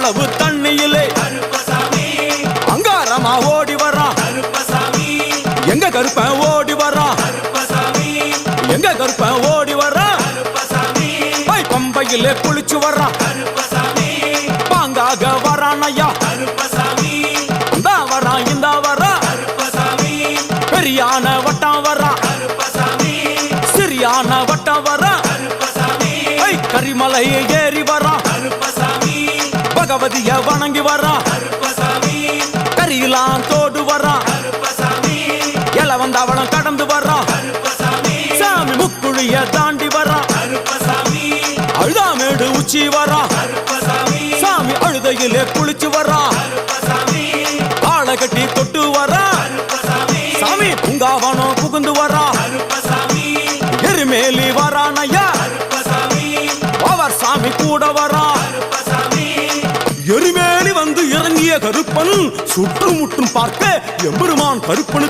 அவ்வளவு தண்ணியிலே அங்காரமா ஓடி வரான் எங்க கருப்பன் ஓடி வரான் எங்க கருப்பன் ஓடி வரான் பம்பையிலே குளிச்சு வரான் பாங்காக வரான் ஐயா இந்தா வரான் இந்த வரான் பெரியான வட்டம் வரான் சிறியான வட்டம் வரான் கரிமலையை ஏறி வரான் பகவதிய வணங்கி வரான் கரியெல்லாம் தோடு வரான் எல வந்தவளம் கடந்து வரான் சாமி முக்குழிய தாண்டி வரான் அழுதாமேடு உச்சி வரான் சாமி அழுதையிலே குளிச்சு வரான் ஆளை கட்டி தொட்டு வரான் சாமி பூங்காவனம் புகுந்து வரான் எருமேலி வரான் ஐயா அவர் சாமி கூட வரான் எருமேலி வந்து இறங்கிய கருப்பன் சுற்றும் முற்றும் பார்க்க எம்பெருமான் கருப்பனுக்கு